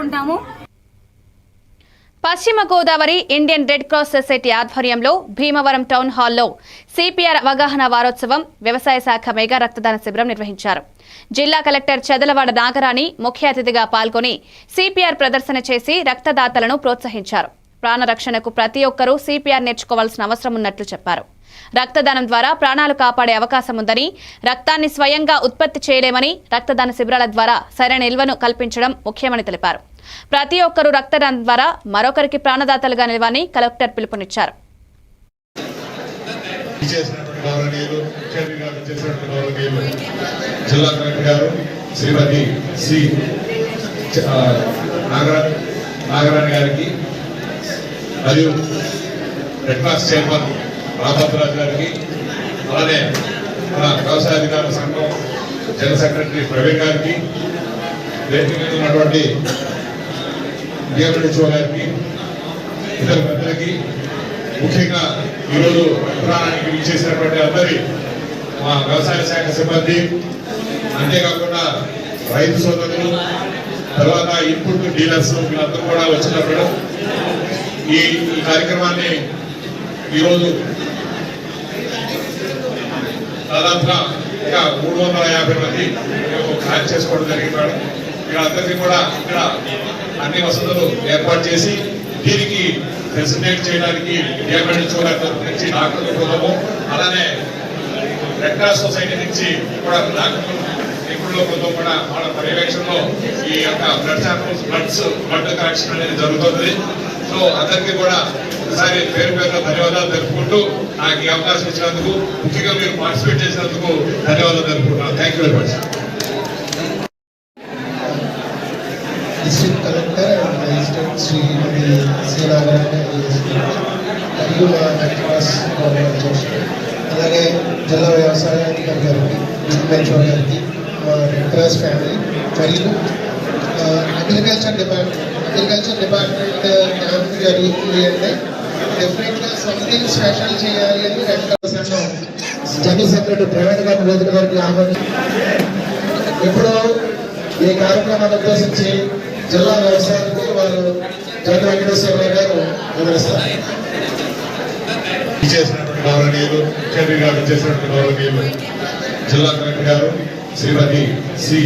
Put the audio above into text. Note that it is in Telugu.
కోరుకుంటాము. పశ్చిమ Godavari Indian red cross society ఆధ్వర్యంలో భీమవరం టౌన్ హాల్లో సిపిఆర్ అవగాహన వారోత్సవం, వ్యవసాయ శాఖ మెగా రక్తదాన శిబిరం నిర్వహించారు. జిల్లా కలెక్టర్ చదలవాడ నాగరాణి ముఖ్య అతిథిగా పాల్గొని సిపిఆర్ ప్రదర్శన చేసి రక్తదాతలను ప్రోత్సహించారు. ప్రాణరక్షణకు ప్రతి ఒక్కరూ సిపిఆర్ నేర్చుకోవాల్సిన అవసరం ఉన్నట్లు చెప్పారు. రక్తదానం ద్వారా ప్రాణాలు కాపాడే అవకాశం ఉందని, రక్తాన్ని స్వయంగా ఉత్పత్తి చేయలేమని, రక్తదాన శిబిరాల ద్వారా సరైన నిల్వను కల్పించడం ముఖ్యమని తెలిపారు. ప్రతి ఒక్కరూ రక్తదానం ద్వారా మరొకరికి ప్రాణదాతలుగా నిలవాలని కలెక్టర్ పిలుపునిచ్చారు. జిల్లా కలెక్టర్ గారు శ్రీమతి సి నాగరాణి గారికి మరియు రెడ్ క్రాస్ చైర్మన్ రామభద్రరాజు గారికి, అలానే మన వ్యవసాయ అధికారుల సంఘం జనరల్ సెక్రటరీ ప్రవీణ్ గారికి, వేదిక మీద ఉన్నటువంటి డిఎండిఓ గారికి, ఇతర పెద్దలకి, ముఖ్యంగా ఈరోజు రక్తదానానికి విచ్చేసినటువంటి అందరి మా వ్యవసాయ శాఖ సిబ్బంది, అంతేకాకుండా రైతు సోదరులు, తర్వాత ఇన్పుట్ డీలర్స్, వీళ్ళందరూ కూడా వచ్చినప్పుడు ఈ కార్యక్రమాన్ని ఈరోజు దాదాపుగా ఇంకా 350 మంది ప్లాన్ చేసుకోవడం జరిగింది. వీళ్ళందరికీ కూడా ఇక్కడ అన్ని వసతులు ఏర్పాటు చేసి దీనికి ఫెసిలిటేట్ చేయడానికి నుంచి డాక్టర్ల బృందము, అలానే రెడ్ క్రాస్ సొసైటీ నుంచి కూడా డాక్టర్లు నిపుణుల బృందం కూడా వాళ్ళ పర్యవేక్షణలో ఈ యొక్క బ్లడ్ శాంపుల్స్ బ్లడ్ కలెక్షన్ అనేది జరుగుతుంది. సో అందరికీ కూడా ఒకసారి పేరు పేరున ధన్యవాదాలు తెలుపుకుంటూ నాకు ఈ అవకాశం ఇచ్చినందుకు, ముఖ్యంగా మీరు పార్టిసిపేట్ చేసినందుకు ధన్యవాదాలు తెలుపుకుంటున్నాను. Thank you very much. District collector and assistant Shrimati C Nagarani మరియు మా రెడ్ క్రాస్ అలాగే జిల్లా వ్యవసాయ అధికారి గారికి, డిఎండిఓ గారికి, మా రెడ్ క్రాస్ ఫ్యామిలీ మరియు అగ్రికల్చర్ డిపార్ట్మెంట్ క్యాంప్ జరుగుతుంది అంటే డెఫినెట్గా సంథింగ్ స్పెషల్ చేయాలి అని రెడ్ క్రాస్ సంఘం జనరల్ సెక్రటరీ ప్రవీణ్ గారి వేదిక గారికి ఆహ్వానించి ఇప్పుడు ఈ కార్యక్రమాన్ని ఉద్దేశించి జిల్లా వ్యవసాయానికి వారు జగన్ వెంకటేశ్వర గారు వివరిస్తారు. గౌరవనీయులు ముఖ్యమంత్రి గారు చేసినటువంటి గౌరవనీయులు జిల్లా కలెక్టర్ గారు శ్రీమతి సి